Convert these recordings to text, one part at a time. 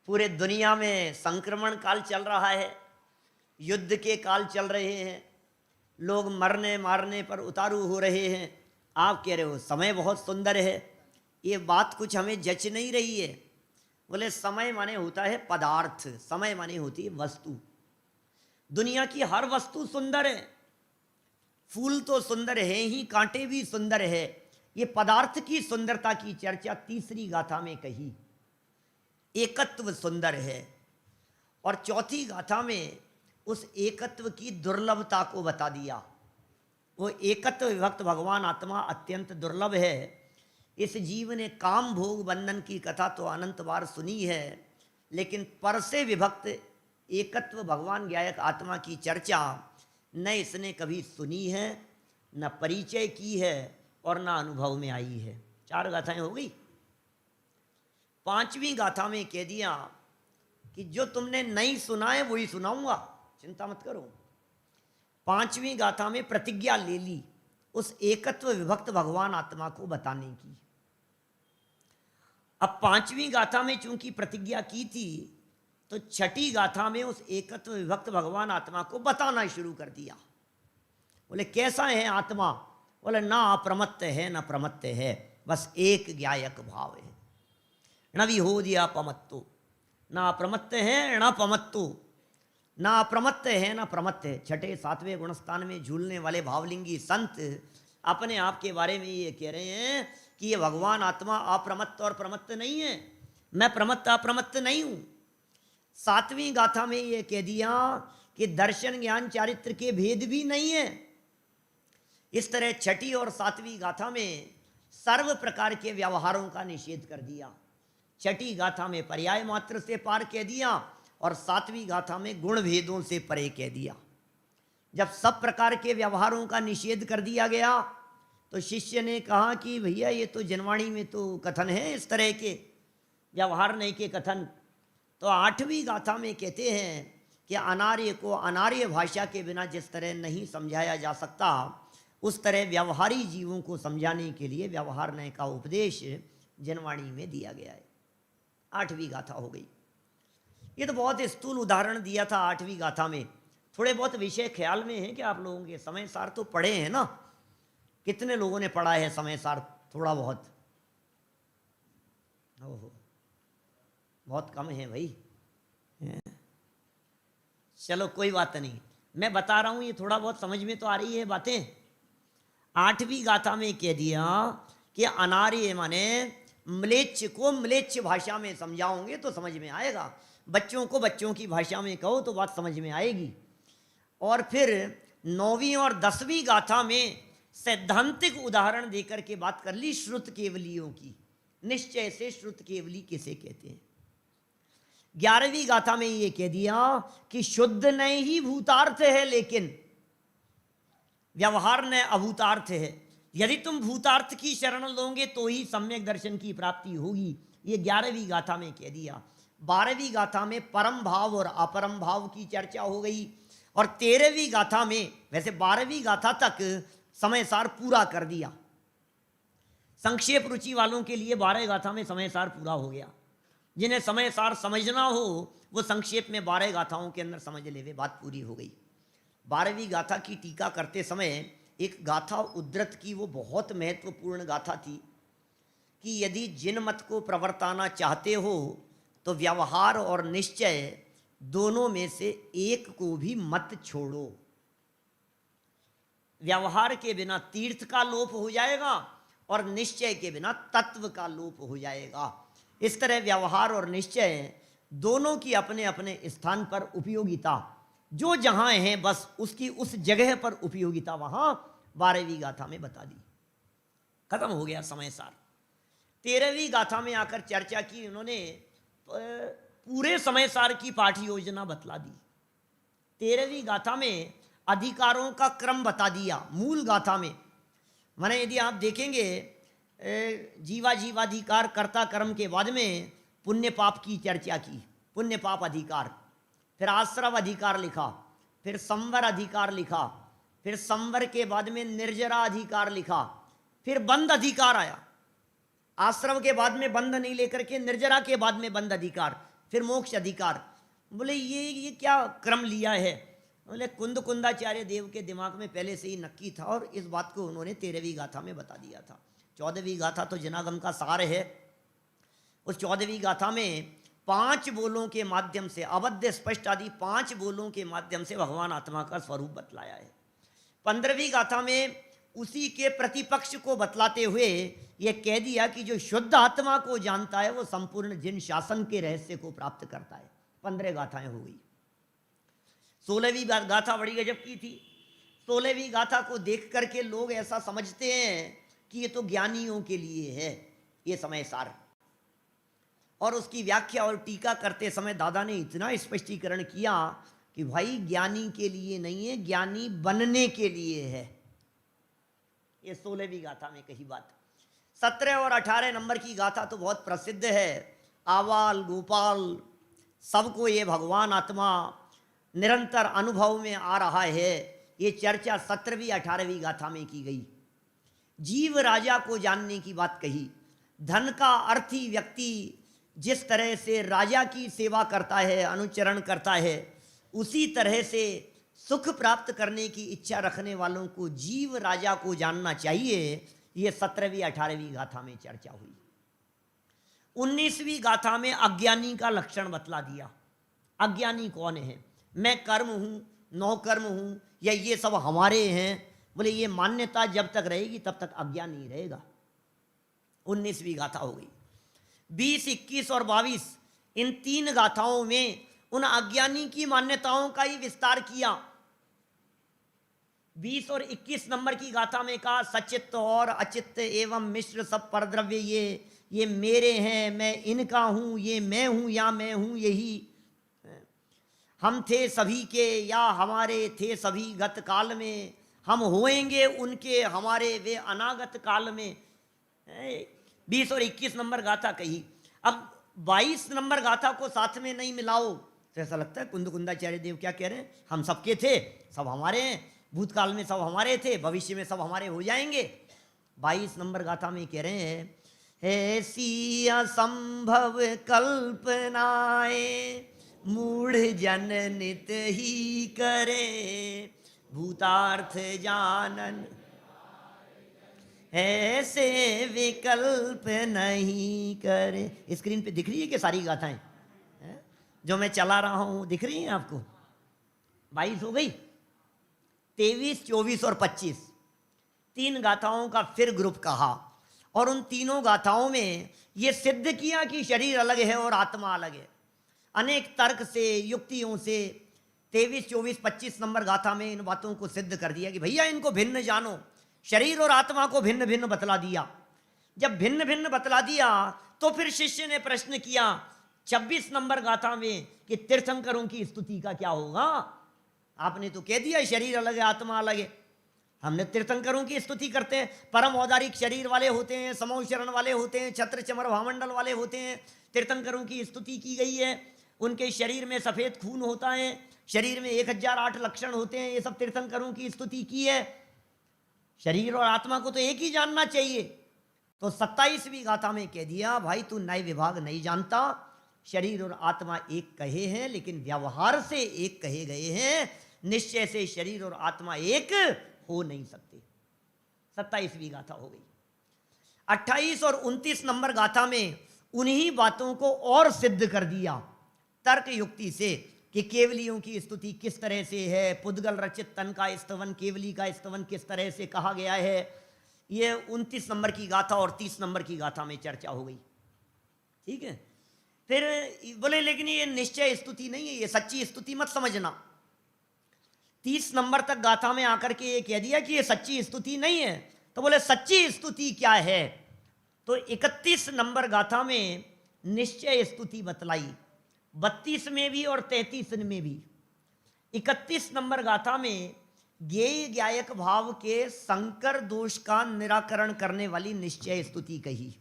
पूरे दुनिया में संक्रमण काल चल रहा है, युद्ध के काल चल रहे हैं, लोग मरने मारने पर उतारू हो रहे हैं। आप कह रहे हो समय बहुत सुंदर है। ये बात कुछ हमें जच नहीं रही है। बोले समय माने होता है पदार्थ, समय माने होती है वस्तु। दुनिया की हर वस्तु सुंदर है, फूल तो सुंदर है ही, कांटे भी सुंदर है। ये पदार्थ की सुंदरता की चर्चा तीसरी गाथा में कही, एकत्व सुंदर है। और चौथी गाथा में उस एकत्व की दुर्लभता को बता दिया। वो एकत्व विभक्त भगवान आत्मा अत्यंत दुर्लभ है। इस जीव ने काम भोग बंधन की कथा तो अनंत बार सुनी है, लेकिन पर से विभक्त एकत्व भगवान ज्ञायक आत्मा की चर्चा न इसने कभी सुनी है, न परिचय की है, और न अनुभव में आई है। 4 गाथाएं हो गई। 5वीं गाथा में कह दिया कि जो तुमने नहीं सुना है वही सुनाऊंगा, चिंता मत करो। 5वीं गाथा में प्रतिज्ञा ले ली उस एकत्व विभक्त भगवान आत्मा को बताने की। अब 5वीं गाथा में चूंकि प्रतिज्ञा की थी, तो 6ठी गाथा में उस एकत्व विभक्त भगवान आत्मा को बताना शुरू कर दिया। बोले कैसा है आत्मा? बोले ना अप्रमत्त है न प्रमत्त है, बस एक ज्ञायक भाव है। न विहोदिया पमत्तो, ना अप्रमत्त है न पमत्तो, ना अप्रमत्त है न प्रमत्त है। 6ठे 7वें गुणस्थान में झूलने वाले भावलिंगी संत अपने आप के बारे में ये कह रहे हैं कि ये भगवान आत्मा अप्रमत्त और प्रमत्त नहीं है, मैं प्रमत्त अप्रमत्त नहीं हूं। 7वीं गाथा में ये कह दिया कि दर्शन ज्ञान चारित्र के भेद भी नहीं है। इस तरह 6ठी और 7वीं गाथा में सर्व प्रकार के व्यवहारों का निषेध कर दिया। 6ठी गाथा में पर्याय मात्र से पार कह दिया, और 7वीं गाथा में गुण भेदों से परे कह दिया। जब सब प्रकार के व्यवहारों का निषेध कर दिया गया, तो शिष्य ने कहा कि भैया ये तो जनवाणी में तो कथन है इस तरह के व्यवहार नहीं के कथन। तो 8वीं गाथा में कहते हैं कि अनार्य को अनार्य भाषा के बिना जिस तरह नहीं समझाया जा सकता, उस तरह व्यवहारी जीवों को समझाने के लिए व्यवहार नय का उपदेश जनवाणी में दिया गया है। 8वीं गाथा हो गई। ये तो बहुत स्थूल उदाहरण दिया था 8वीं गाथा में। थोड़े बहुत विषय ख्याल में है कि आप लोगों के? समय सार तो पढ़े हैं ना? कितने लोगों ने पढ़ा है समय सार? थोड़ा बहुत? ओहो, बहुत कम है भाई। चलो कोई बात नहीं, मैं बता रहा हूं, ये थोड़ा बहुत समझ में तो आ रही है बातें। 8वीं गाथा में कह दिया कि अनार्य माने म्लेच्छ को म्लेच्छ भाषा में समझाओगे तो समझ में आएगा, बच्चों को बच्चों की भाषा में कहो तो बात समझ में आएगी। और फिर 9वीं और 10वीं गाथा में सैद्धांतिक उदाहरण देकर के बात कर ली श्रुत केवलियों की। निश्चय से श्रुत केवली किसे कहते हैं? 11वीं गाथा में ये कह दिया कि शुद्ध नहीं ही भूतार्थ है, लेकिन व्यवहार न अभूतार्थ है। यदि तुम भूतार्थ की शरण लोगे तो ही सम्यक दर्शन की प्राप्ति होगी। ये 11वीं गाथा में कह दिया। 12वीं गाथा में परम भाव और अपरम भाव की चर्चा हो गई। और 13वीं गाथा में, वैसे 12वीं गाथा तक समय सार पूरा कर दिया। संक्षेप रुचि वालों के लिए 12 गाथा में समय सार पूरा हो गया। जिन्हें समय सार समझना हो वो संक्षेप में 12 गाथाओं के अंदर समझ ले, वे बात पूरी हो गई। 12वीं गाथा की टीका करते समय एक गाथा उद्धृत की, वो बहुत महत्वपूर्ण गाथा थी कि यदि जिन मत को प्रवर्ताना चाहते हो तो व्यवहार और निश्चय दोनों में से एक को भी मत छोड़ो। व्यवहार के बिना तीर्थ का लोप हो जाएगा और निश्चय के बिना तत्व का लोप हो जाएगा। इस तरह व्यवहार और निश्चय दोनों की अपने अपने स्थान पर उपयोगिता, जो जहां है बस उसकी उस जगह पर उपयोगिता वहां 12वीं गाथा में बता दी। खत्म हो गया समय सार। 13वीं गाथा में आकर चर्चा की उन्होंने, पूरे समय सार की पाठ योजना बतला दी। 13वीं गाथा में अधिकारों का क्रम बता दिया। मूल गाथा में माने यदि आप देखेंगे, जीवा जीवाधिकार कर्ता कर्म के बाद में पुण्य पाप की चर्चा की, पुण्य पाप अधिकार, फिर आश्रव अधिकार लिखा, फिर संवर अधिकार लिखा, फिर संवर के बाद में निर्जरा अधिकार लिखा, फिर बंद अधिकार आया। आश्रव के बाद में बंद नहीं लेकर के निर्जरा के बाद में बंद अधिकार, फिर मोक्ष अधिकार। बोले ये क्या क्रम लिया है? बोले कुंदाचार्य देव के दिमाग में पहले से ही नक्की था और इस बात को उन्होंने 13वीं गाथा में बता दिया था। 14वीं गाथा तो जनागम का सार है। उस 14वीं गाथा में 5 बोलों के माध्यम से, अवध्य स्पष्ट आदि 5 बोलों के माध्यम से भगवान आत्मा का स्वरूप बतलाया है। 15वीं गाथा में उसी के प्रतिपक्ष को बतलाते हुए यह कह दिया कि जो शुद्ध आत्मा को जानता है वो संपूर्ण जिन शासन के रहस्य को प्राप्त करता है। 15 गाथाएं हो गई। 16वीं गाथा बड़ी गजब की थी। 16वीं गाथा को देख करके लोग ऐसा समझते हैं कि ये तो ज्ञानियों के लिए है ये समय सार, और उसकी व्याख्या और टीका करते समय दादा ने इतना स्पष्टीकरण किया कि भाई ज्ञानी के लिए नहीं है, ज्ञानी बनने के लिए है। ये 16वीं गाथा में कही बात। 17 और 18 नंबर की गाथा तो बहुत प्रसिद्ध है। आवाल गोपाल सबको ये भगवान आत्मा निरंतर अनुभव में आ रहा है। ये चर्चा 17वीं 18वीं गाथा में की गई। जीव राजा को जानने की बात कही। धन का अर्थी व्यक्ति जिस तरह से राजा की सेवा करता है, अनुचरण करता है, उसी तरह से सुख प्राप्त करने की इच्छा रखने वालों को जीव राजा को जानना चाहिए। ये 17वीं 18वीं गाथा में चर्चा हुई। 19वीं गाथा में अज्ञानी का लक्षण बतला दिया। अज्ञानी कौन है? मैं कर्म हूं, नौकर्म हूं, या ये सब हमारे हैं। बोले ये मान्यता जब तक रहेगी तब तक अज्ञानी रहेगा। 19वीं गाथा हो गई। 20, 21 और 22 इन 3 गाथाओं में उन अज्ञानी की मान्यताओं का ही विस्तार किया। 20 और 21 नंबर की गाथा में कहा सचित्त और अचित्त एवं मिश्र सब परद्रव्य ये मेरे हैं, मैं इनका हूं, ये मैं हूं या मैं हूं यही, हम थे सभी के या हमारे थे सभी गत काल में, हम होएंगे उनके हमारे वे अनागत काल में। 20 और 21 नंबर गाथा कही। अब 22 नंबर गाथा को साथ में नहीं मिलाओ तो ऐसा लगता है कुंदाचार्य देव क्या कह रहे हैं? हम सबके थे, सब हमारे हैं, भूतकाल में सब हमारे थे, भविष्य में सब हमारे हो जाएंगे। 22 नंबर गाथा में कह रहे हैं ऐसी असंभव कल्पनाएं मूढ़ जन नित ही करे, भूतार्थ जानन ऐसे विकल्प नहीं करे। स्क्रीन पे दिख रही है कि सारी गाथाएं जो मैं चला रहा हूं दिख रही हैं आपको? 22 हो गई। 23, 24 और 25 3 गाथाओं का फिर ग्रुप कहा, और उन तीनों गाथाओं में यह सिद्ध किया कि शरीर अलग है और आत्मा अलग है। अनेक तर्क से, युक्तियों से 23, 24, 25 नंबर गाथा में इन बातों को सिद्ध कर दिया कि भैया इनको भिन्न जानो। शरीर और आत्मा को भिन्न भिन्न बतला दिया। जब भिन्न भिन्न बतला दिया तो फिर शिष्य ने प्रश्न किया 26 नंबर गाथा में कि तीर्थंकरों की स्तुति का क्या होगा? आपने तो कह दिया शरीर अलग है, आत्मा अलग है। हमने तीर्थंकरों की स्तुति करते हैं। परम औदारिक शरीर वाले होते हैं, समूह शरण वाले होते हैं, छत्र चमर भामंडल वाले होते हैं। तीर्थंकरों की स्तुति की गई है। उनके शरीर में सफ़ेद खून होता है, शरीर में 1008 लक्षण होते हैं। ये सब तीर्थंकरों की स्तुति की है। शरीर और आत्मा को तो एक ही जानना चाहिए। तो 27वीं गाथा में कह दिया भाई तू न्याय विभाग नहीं जानता। शरीर और आत्मा एक कहे हैं लेकिन व्यवहार से एक कहे गए हैं। निश्चय से शरीर और आत्मा एक हो नहीं सकते। 27वीं गाथा हो गई। 28 और 29 नंबर गाथा में उन्हीं बातों को और सिद्ध कर दिया तर्क युक्ति से कि केवलियों की स्तुति किस तरह से है, पुद्गल रचित तन का स्तवन, केवली का स्तवन किस तरह से कहा गया है। ये 29 नंबर की गाथा और 30 नंबर की गाथा में चर्चा हो गई। ठीक है। फिर बोले लेकिन ये निश्चय स्तुति नहीं है, ये सच्ची स्तुति मत समझना। 30 नंबर तक गाथा में आकर के ये कह दिया कि ये सच्ची स्तुति नहीं है। तो बोले सच्ची स्तुति क्या है? तो 31 नंबर गाथा में निश्चय स्तुति बतलाई, 32 में भी और 33 में भी। 31 नंबर गाथा में ज्ञेय ज्ञायक भाव के संकर दोष का निराकरण करने वाली निश्चय स्तुति कही।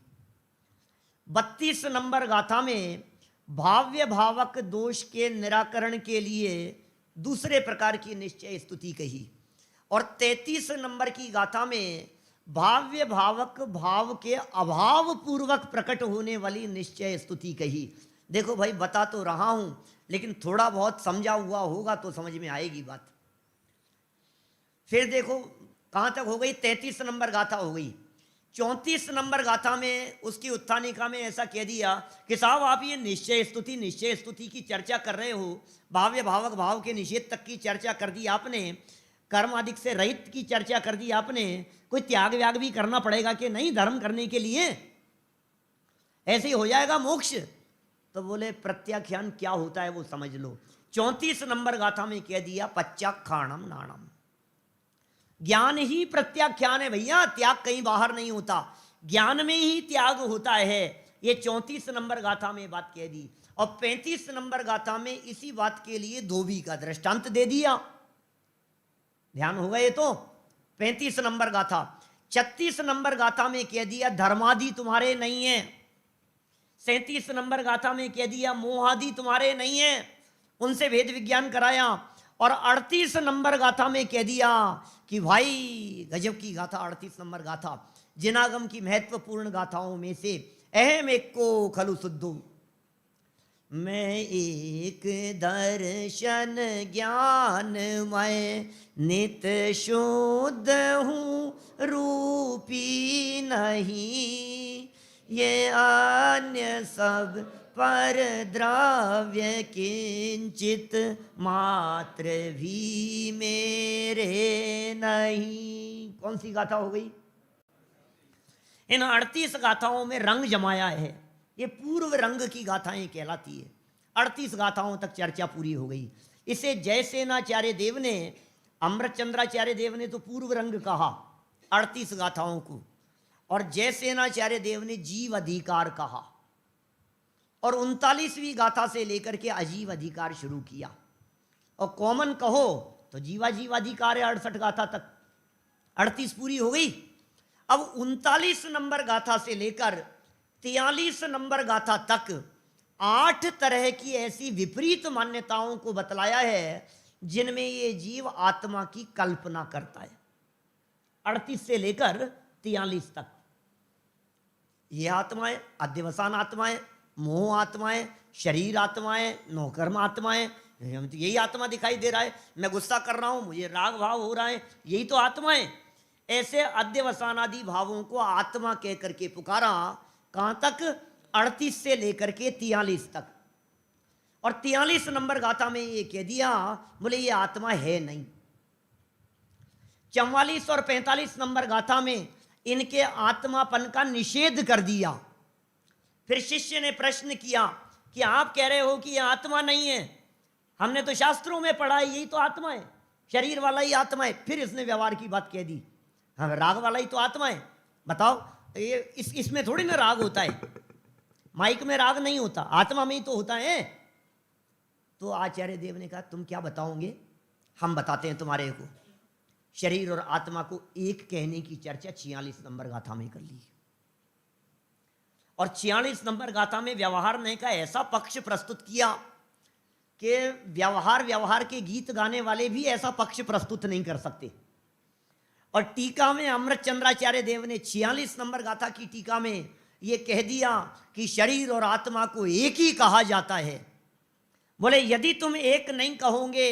32 नंबर गाथा में भाव्य भावक दोष के निराकरण के लिए दूसरे प्रकार की निश्चय स्तुति कही। और 33 नंबर की गाथा में भाव्य भावक भाव के अभाव पूर्वक प्रकट होने वाली निश्चय स्तुति कही। देखो भाई बता तो रहा हूं, लेकिन थोड़ा बहुत समझा हुआ होगा तो समझ में आएगी बात। फिर देखो कहां तक हो गई, 33 नंबर गाथा हो गई। 34 नंबर गाथा में उसकी उत्थानिका में ऐसा कह दिया कि साहब आप ये निश्चय स्तुति की चर्चा कर रहे हो, भाव्य भावक भाव के निषेध तक की चर्चा कर दी आपने, कर्म आदि से रहित की चर्चा कर दी आपने, कोई त्याग व्याग भी करना पड़ेगा कि नहीं धर्म करने के लिए, ऐसे ही हो जाएगा मोक्ष? तो बोले प्रत्याख्यान क्या होता है वो समझ लो। 34 नंबर गाथा में कह दिया पच्चाखाणम नाणम, ज्ञान ही प्रत्याख्यान है भैया, त्याग कहीं बाहर नहीं होता, ज्ञान में ही त्याग होता है। ये 34 नंबर गाथा में बात कह दी। और 35 नंबर गाथा में इसी बात के लिए धोबी का दृष्टांत दे दिया। ध्यान होगा ये तो 35 नंबर गाथा। 36 नंबर गाथा में कह दिया धर्मादि तुम्हारे नहीं है। 37 नंबर गाथा में कह दिया मोहादि तुम्हारे नहीं है, उनसे भेद विज्ञान कराया। और 38 नंबर गाथा में कह दिया कि भाई गजब की गाथा, 38 नंबर गाथा जिनागम की महत्वपूर्ण गाथाओं में से अहम एक को खलु शुद्धो, मैं एक दर्शन ज्ञान मैं नित शुद्ध हूँ रूपी नहीं, ये अन्य सब पर द्रव्य किंचित मात्र भी मेरे नहीं। कौन सी गाथा हो गई? इन 38 गाथाओं में रंग जमाया है, ये पूर्व रंग की गाथाएं कहलाती है। 38 गाथाओं तक चर्चा पूरी हो गई। इसे जयसेनाचार्य देव ने, अमृतचंद्राचार्य देव ने तो पूर्व रंग कहा 38 गाथाओं को, और जयसेनाचार्य देव ने जीव अधिकार कहा, और 39वीं गाथा से लेकर के अजीव अधिकार शुरू किया। और कॉमन कहो तो जीवाधिकार है 68 गाथा तक, 38 पूरी हो गई। अब 39 नंबर गाथा से लेकर 43 नंबर गाथा तक 8 तरह की ऐसी विपरीत मान्यताओं को बतलाया है जिनमें ये जीव आत्मा की कल्पना करता है। 38 से लेकर 43 तक ये आत्माएं, अध्यवसान आत्माएं, मोह आत्माएं, शरीर आत्माएं, नौकर्म आत्माएं, यही आत्मा दिखाई दे रहा है। मैं गुस्सा कर रहा हूं, मुझे राग भाव हो रहा है, यही तो आत्माएं। ऐसे अध्यवसानादि भावों को आत्मा कह करके पुकारा। कहां तक? 38 से लेकर के 43 तक। और 43 नंबर गाथा में ये कह दिया, बोले ये आत्मा है नहीं। 44 और 45 नंबर गाथा में इनके आत्मापन का निषेध कर दिया। फिर शिष्य ने प्रश्न किया कि आप कह रहे हो कि यह आत्मा नहीं है, हमने तो शास्त्रों में पढ़ा है यही तो आत्मा है, शरीर वाला ही आत्मा है। फिर इसने व्यवहार की बात कह दी, हाँ राग वाला ही तो आत्मा है। बताओ ये इसमें थोड़ी ना राग होता है, माइक में राग नहीं होता, आत्मा में ही तो होता है। तो आचार्य देव ने कहा तुम क्या बताओगे, हम बताते हैं तुम्हारे को। शरीर और आत्मा को एक कहने की चर्चा 46 नंबर गाथा में कर ली। और 46 नंबर गाथा में व्यवहार ने का ऐसा पक्ष प्रस्तुत किया कि व्यवहार के गीत गाने वाले भी ऐसा पक्ष प्रस्तुत नहीं कर सकते। और टीका में अमृतचंद्राचार्य देव ने 46 नंबर गाथा की टीका में ये कह दिया कि शरीर और आत्मा को एक ही कहा जाता है। बोले यदि तुम एक नहीं कहोगे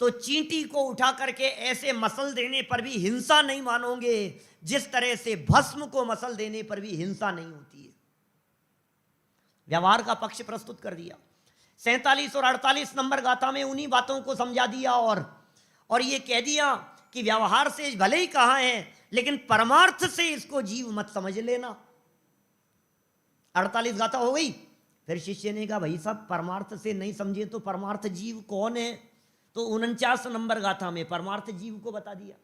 तो चींटी को उठा करके ऐसे मसल देने पर भी हिंसा नहीं मानोगे जिस तरह से भस्म को मसल देने पर भी हिंसा नहीं होती है। व्यवहार का पक्ष प्रस्तुत कर दिया। 47 और 48 नंबर गाथा में उन्हीं बातों को समझा दिया। और ये कह दिया कि व्यवहार से भले ही कहा है लेकिन परमार्थ से इसको जीव मत समझ लेना। 48 गाथा हो गई। फिर शिष्य ने कहा भाई साहब परमार्थ से नहीं समझे तो परमार्थ जीव कौन है? तो 49 नंबर गाथा में परमार्थ जीव को बता दिया।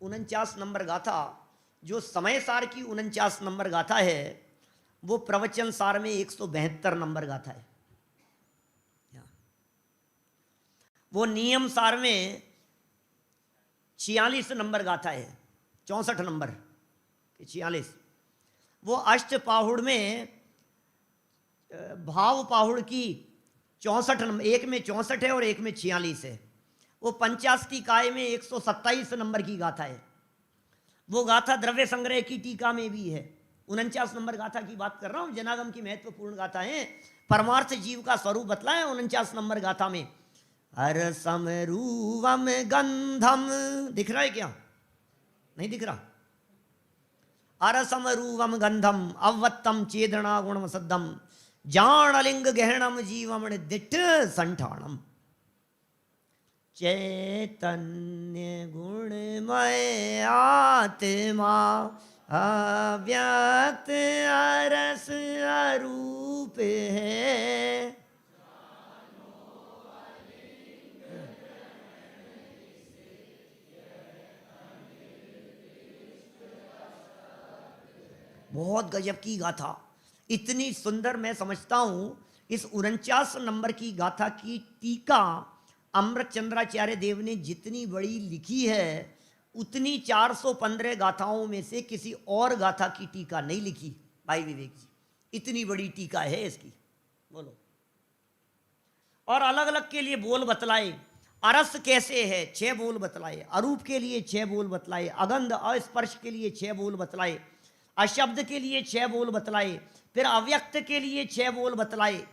49 नंबर गाथा जो समय सार की 49 नंबर गाथा है वो प्रवचन सार में 172 नंबर गाथा है। वो नियम सार में 46 नंबर गाथा है, 64 नंबर 46। वो अष्ट पाहुड़ में भाव पाहुड़ की 64 नंबर, एक में 64 है और एक में 46 है। वो पंचास्ती काय में 127 नंबर की गाथा है। वो गाथा द्रव्य संग्रह की टीका में भी है 49 नंबर गाथा की बात कर रहा हूं, जनागम की महत्वपूर्ण गाथा है। परमार्थ जीव का स्वरूप बतलाए 49 नंबर गाथा में। अरसम रूवम गंधम, दिख रहा है क्या? नहीं दिख रहा। अरसम रूवम गंधम अवत्तम चेदना गुणम सद्धम जाणलिंग गहणम जीवम दिट्ठ संठाणम। चैतन्य गुणमय आत्मा अव्यक्त अरस अरूप है। बहुत गजब की गाथा, इतनी सुंदर। मैं समझता हूं इस 49 नंबर की गाथा की टीका अमृत चंद्राचार्य देव ने जितनी बड़ी लिखी है उतनी 415 गाथाओं में से किसी और गाथा की टीका नहीं लिखी भाई विवेक जी। इतनी बड़ी टीका है इसकी, बोलो। और अलग अलग के लिए बोल बतलाए। अरस कैसे है 6 बोल बतलाए, अरूप के लिए 6 बोल बतलाए, अगंध अस्पर्श के लिए 6 बोल बतलाए, अशब्द के लिए 6 बोल बतलाए, फिर अव्यक्त के लिए 6 बोल बतलाए,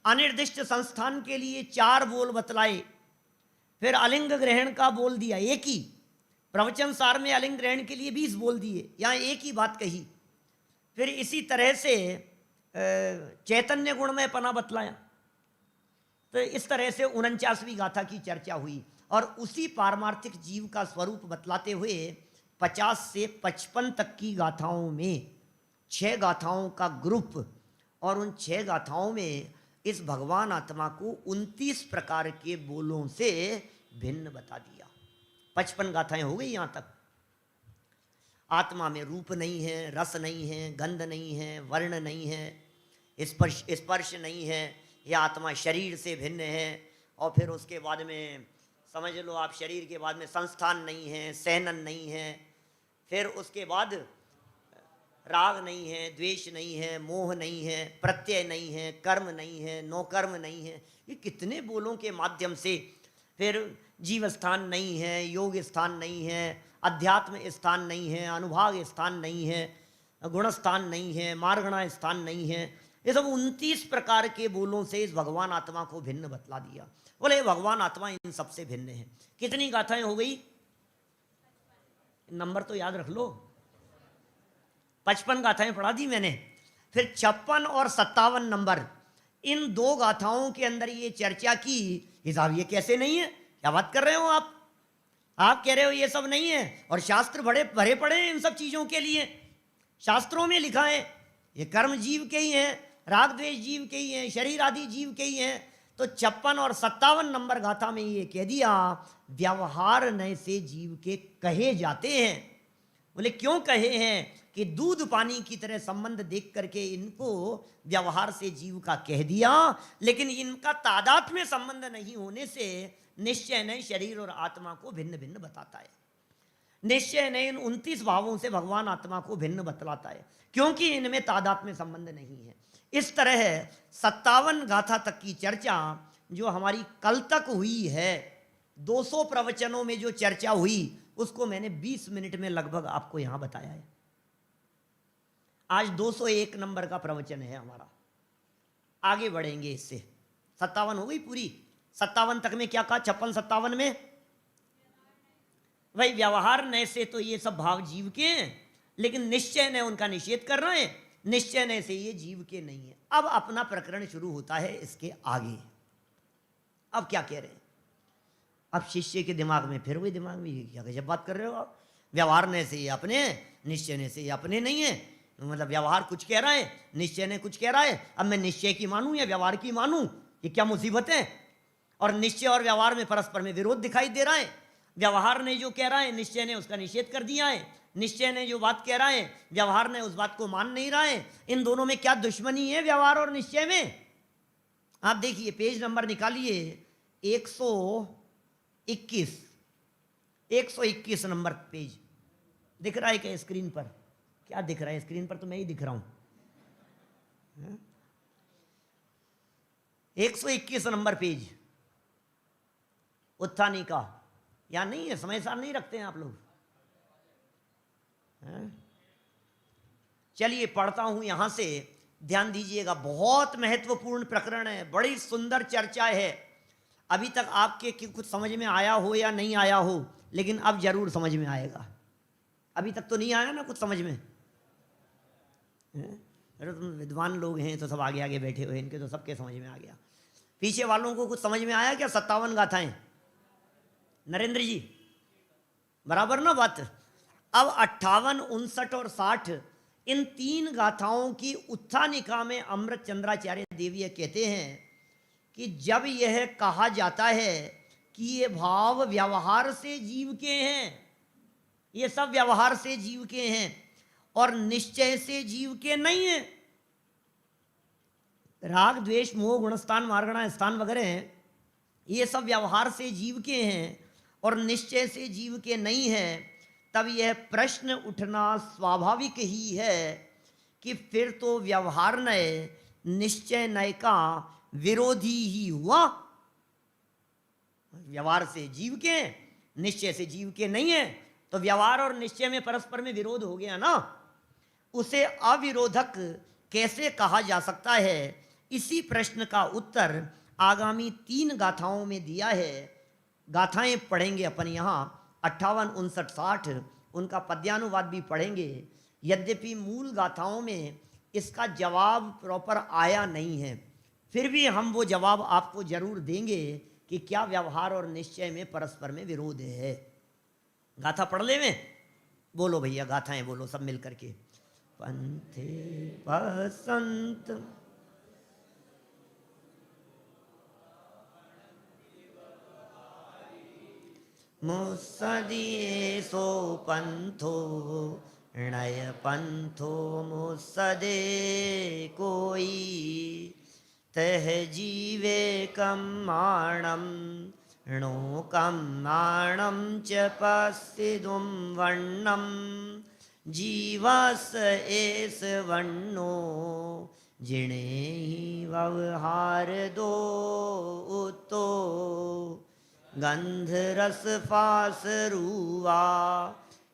अनिर्दिष्ट संस्थान के लिए 4 बोल बतलाए, फिर अलिंग ग्रहण का बोल दिया एक ही। प्रवचन सार में अलिंग ग्रहण के लिए 20 बोल दिए, यहाँ एक ही बात कही। फिर इसी तरह से चैतन्य गुण में पना बतलाया। तो इस तरह से 49वीं गाथा की चर्चा हुई और उसी पारमार्थिक जीव का स्वरूप बतलाते हुए 50 से 55 तक की गाथाओं में 6 गाथाओं का ग्रुप, और उन 6 गाथाओं में इस भगवान आत्मा को 29 प्रकार के बोलों से भिन्न बता दिया। 55 गाथाएं हो गई यहाँ तक। आत्मा में रूप नहीं है, रस नहीं है, गंध नहीं है, वर्ण नहीं है, स्पर्श नहीं है, यह आत्मा शरीर से भिन्न है। और फिर उसके बाद में समझ लो आप, शरीर के बाद में संस्थान नहीं है, सहनन नहीं है, फिर उसके बाद राग नहीं है, द्वेष नहीं है, मोह नहीं है, प्रत्यय नहीं है, कर्म नहीं है, नौकर्म नहीं है। ये कितने बोलों के माध्यम से, फिर जीव स्थान नहीं है, योग स्थान नहीं है, अध्यात्म स्थान नहीं है, अनुभाग स्थान नहीं है, गुण स्थान नहीं है, मार्गणा स्थान नहीं है। ये सब 29 प्रकार के बोलों से इस भगवान आत्मा को भिन्न बतला दिया। बोले भगवान आत्मा इन सबसे भिन्न है। कितनी गाथाएं हो गई? नंबर तो याद रख लो। 55 गाथाएं पढ़ा दी मैंने। फिर 56 और 57 नंबर, इन 2 गाथाओं के अंदर ये चर्चा की। हिसाब ये कैसे नहीं है? क्या बात कर रहे हो आप? आप कह रहे हो ये सब नहीं है, और शास्त्र बड़े भरे पड़े हैं इन सब चीजों के लिए। शास्त्रों में लिखा है ये कर्म जीव के ही हैं, राग द्वेष जीव के ही हैं, शरीर आदि जीव के ही हैं। तो 56 और 57 नंबर गाथा में ये कह दिया व्यवहार नए से जीव के कहे जाते हैं। बोले क्यों कहे हैं? कि दूध पानी की तरह संबंध देख करके इनको व्यवहार से जीव का कह दिया, लेकिन इनका तादाद में संबंध नहीं होने से निश्चय नहीं शरीर और आत्मा को भिन्न भिन्न बताता है। निश्चय नहीं इन 29 भावों से भगवान आत्मा को भिन्न बतलाता है, क्योंकि इनमें तादाद में संबंध नहीं है। इस तरह 57 गाथा तक की चर्चा जो हमारी कल तक हुई है, 200 प्रवचनों में जो चर्चा हुई, उसको मैंने 20 मिनट में लगभग आपको यहां बताया है। आज 201 नंबर का प्रवचन है हमारा। आगे बढ़ेंगे इससे। 57 हो गई पूरी। 57 तक में क्या कहा? 56-57 में भाई व्यवहार नए से तो ये सब भाव जीव के हैं, लेकिन निश्चय ने उनका निषेध कर रहे हैं। निश्चय नए से ये जीव के नहीं है। अब अपना प्रकरण शुरू होता है इसके आगे। अब क्या कह रहे हैं? अब शिष्य के दिमाग में फिर वही दिमाग में क्या गजब बात कर रहे हो आप? व्यवहार ने से ये अपने, निश्चय ने से ये अपने नहीं है। मतलब व्यवहार कुछ कह रहा है, निश्चय ने कुछ कह रहा है। अब मैं निश्चय की मानूं या व्यवहार की मानूं? ये क्या मुसीबत है? और निश्चय और व्यवहार में परस्पर में विरोध दिखाई दे रहा है। व्यवहार ने जो कह रहा है, निश्चय ने उसका निषेध कर दिया है। निश्चय ने जो बात कह रहा है, व्यवहार ने उस बात को मान नहीं रहा है। इन दोनों में क्या दुश्मनी है, व्यवहार और निश्चय में? आप देखिए, पेज नंबर निकालिए 121। 121 नंबर पेज दिख रहा है क्या स्क्रीन पर? क्या दिख रहा है स्क्रीन पर? तो मैं ही दिख रहा हूं। 121 नंबर पेज उत्थानी का। यहां नहीं है, समय सार नहीं रखते हैं आप लोग। चलिए पढ़ता हूं यहां से, ध्यान दीजिएगा, बहुत महत्वपूर्ण प्रकरण है, बड़ी सुंदर चर्चा है। अभी तक आपके कुछ समझ में आया हो या नहीं आया हो, लेकिन अब जरूर समझ में आएगा। अभी तक तो नहीं आया ना कुछ समझ में? अरे तुम विद्वान लोग हैं तो सब आगे आगे बैठे हुए, इनके तो सबके समझ में आ गया। पीछे वालों को कुछ समझ में आया क्या? 57 गाथाएं, नरेंद्र जी बराबर ना बात? अब 58, 59 और 60, इन 3 गाथाओं की उत्थानिका में अमृत चंद्राचार्य देवीय कहते हैं कि जब यह कहा जाता है कि ये भाव व्यवहार से जीव के हैं, ये सब व्यवहार से जीव के हैं और निश्चय से जीव के नहीं है। राग द्वेष मोह गुणस्थान मार्गणा स्थान वगैरह हैं, ये सब व्यवहार से जीव के हैं और निश्चय से जीव के नहीं है। तब यह प्रश्न उठना स्वाभाविक ही है कि फिर तो व्यवहार नय निश्चय नय का विरोधी ही हुआ। व्यवहार से जीव के, निश्चय से जीव के नहीं है, तो व्यवहार और निश्चय में परस्पर में विरोध हो गया ना। उसे अविरोधक कैसे कहा जा सकता है? इसी प्रश्न का उत्तर आगामी 3 गाथाओं में दिया है। गाथाएं पढ़ेंगे अपन यहाँ 58, 59, 60, उनका पद्यानुवाद भी पढ़ेंगे। यद्यपि मूल गाथाओं में इसका जवाब प्रॉपर आया नहीं है, फिर भी हम वो जवाब आपको जरूर देंगे कि क्या व्यवहार और निश्चय में परस्पर में विरोध है। गाथा पढ़ ले में, बोलो भैया गाथाएं बोलो सब मिल करके। पंथे बसंत मुसदिए सो पंथो नय पंथो मुसदे कोई तह जीवे कम्माणम णो कम्माणम च पस्सिदुम वर्णम जीवस एस वन्नो जिणे ही व्यवहार दो उतो गंध रस फास रूवा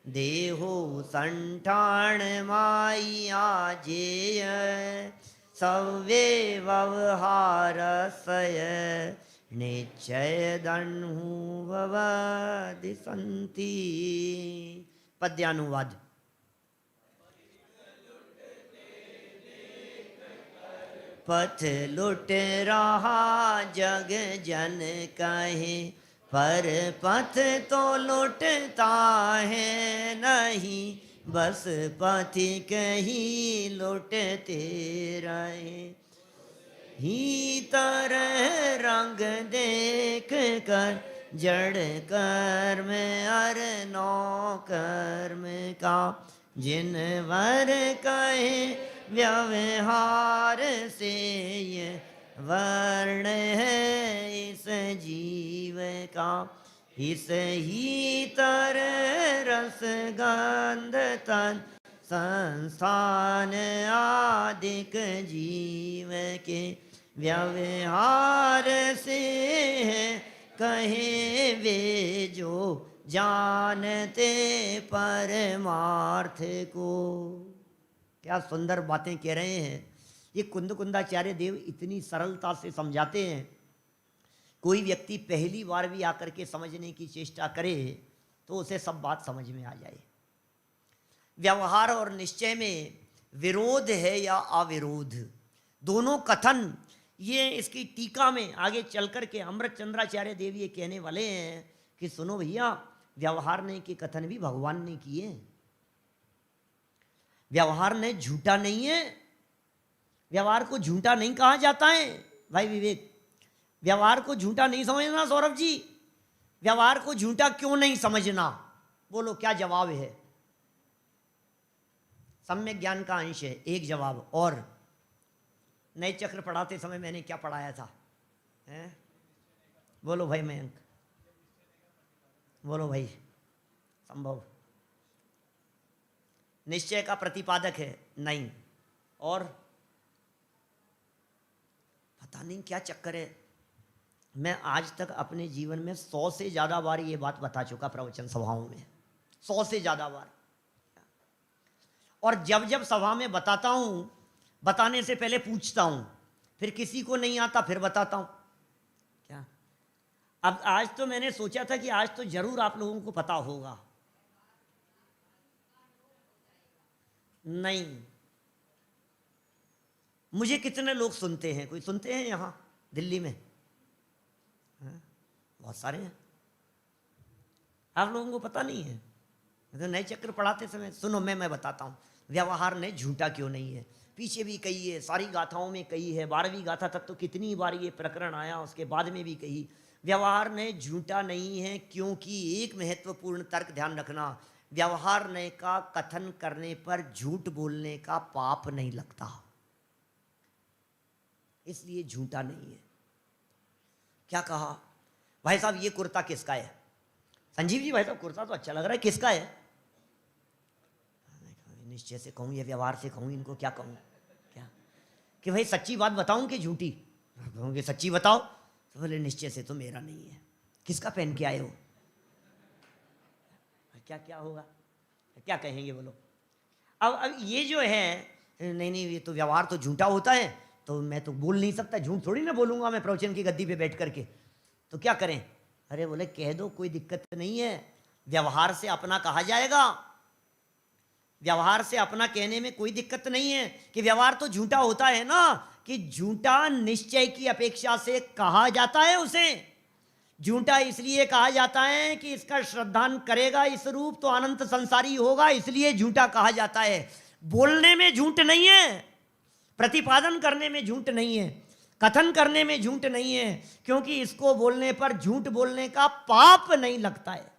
देहो संठान माइया जेय सव्ये व्यवहार सय निश्चय दन्हु ववदि संति। पद्यानुवाद। पथ लुट रहा जग जन कहे, पर पथ तो लुटता है नहीं, बस पथिक ही लुटते रहे। ही तरह रंग देख कर जड़ कर्म अर नौ कर्म का, जिन वर कहे व्यवहार से ये वर्ण है इस जीव का। इस ही तरह रस गंध तन संस्थान आदिक जीव के व्यवहार से है कहे वे जो जानते परमार्थ को। क्या सुंदर बातें कह रहे हैं ये कुंदकुंदाचार्य देव, इतनी सरलता से समझाते हैं। कोई व्यक्ति पहली बार भी आकर के समझने की चेष्टा करे तो उसे सब बात समझ में आ जाए। व्यवहार और निश्चय में विरोध है या अविरोध, दोनों कथन ये इसकी टीका में आगे चल कर के अमृत चंद्राचार्य देव ये कहने वाले हैं कि सुनो भैया, व्यवहार ने के कथन भी भगवान ने किए। व्यवहार ने झूठा नहीं है, व्यवहार को झूठा नहीं कहा जाता है भाई विवेक। व्यवहार को झूठा नहीं समझना सौरभ जी। व्यवहार को झूठा क्यों नहीं समझना, बोलो क्या जवाब है? सम्यक ज्ञान का अंश है, एक जवाब। और नए चक्र पढ़ाते समय मैंने क्या पढ़ाया था? बोलो भाई मयंक, बोलो भाई। संभव निश्चय का प्रतिपादक है नहीं, और पता नहीं क्या चक्कर है। मैं आज तक अपने जीवन में 100 से ज़्यादा बार ये बात बता चुका प्रवचन सभाओं में, 100 से ज़्यादा बार। और जब जब सभा में बताता हूं, बताने से पहले पूछता हूं, फिर किसी को नहीं आता फिर बताता हूं। क्या अब आज तो मैंने सोचा था कि आज तो जरूर आप लोगों को पता होगा, नहीं। मुझे कितने लोग सुनते हैं? कोई सुनते हैं यहां दिल्ली में? बहुत सारे हैं। आप लोगों को पता नहीं है? तो नए चक्र पढ़ाते समय सुनो, मैं बताता हूँ व्यवहार ने झूठा क्यों नहीं है। पीछे भी कही है, सारी गाथाओं में कही है, 12वीं गाथा तक तो कितनी बार ये प्रकरण आया, उसके बाद में भी कही। व्यवहार ने झूठा नहीं है क्योंकि एक महत्वपूर्ण तर्क ध्यान रखना, व्यवहार ने का कथन करने पर झूठ बोलने का पाप नहीं लगता, इसलिए झूठा नहीं है। क्या कहा भाई साहब, ये कुर्ता किसका है? संजीव जी भाई साहब कुर्ता तो अच्छा लग रहा है, किसका है? निश्चय से कहूँ या व्यवहार से कहूँ, इनको क्या कहूँ? क्या कि भाई सच्ची बात बताऊँ कि झूठी? कहूँगे सच्ची बताओ। तो बोले निश्चय से तो मेरा नहीं है। किसका पहन के आए हो? क्या क्या होगा, क्या कहेंगे बोलो? अब ये जो है, नहीं ये तो व्यवहार तो झूठा होता है, तो मैं तो बोल नहीं सकता, झूठ थोड़ी ना बोलूँगा मैं प्रवचन की गद्दी पे बैठ करके, तो क्या करें? अरे बोले कह दो, कोई दिक्कत नहीं है, व्यवहार से अपना कहा जाएगा, व्यवहार से अपना कहने में कोई दिक्कत नहीं है। कि व्यवहार तो झूठा होता है ना, कि झूठा निश्चय की अपेक्षा से कहा जाता है उसे। झूठा इसलिए कहा जाता है कि इसका श्रद्धान करेगा इस रूप तो अनंत संसारी होगा, इसलिए झूठा कहा जाता है। बोलने में झूठ नहीं है, प्रतिपादन करने में झूठ नहीं है, कथन करने में झूठ नहीं है, क्योंकि इसको बोलने पर झूठ बोलने का पाप नहीं लगता है।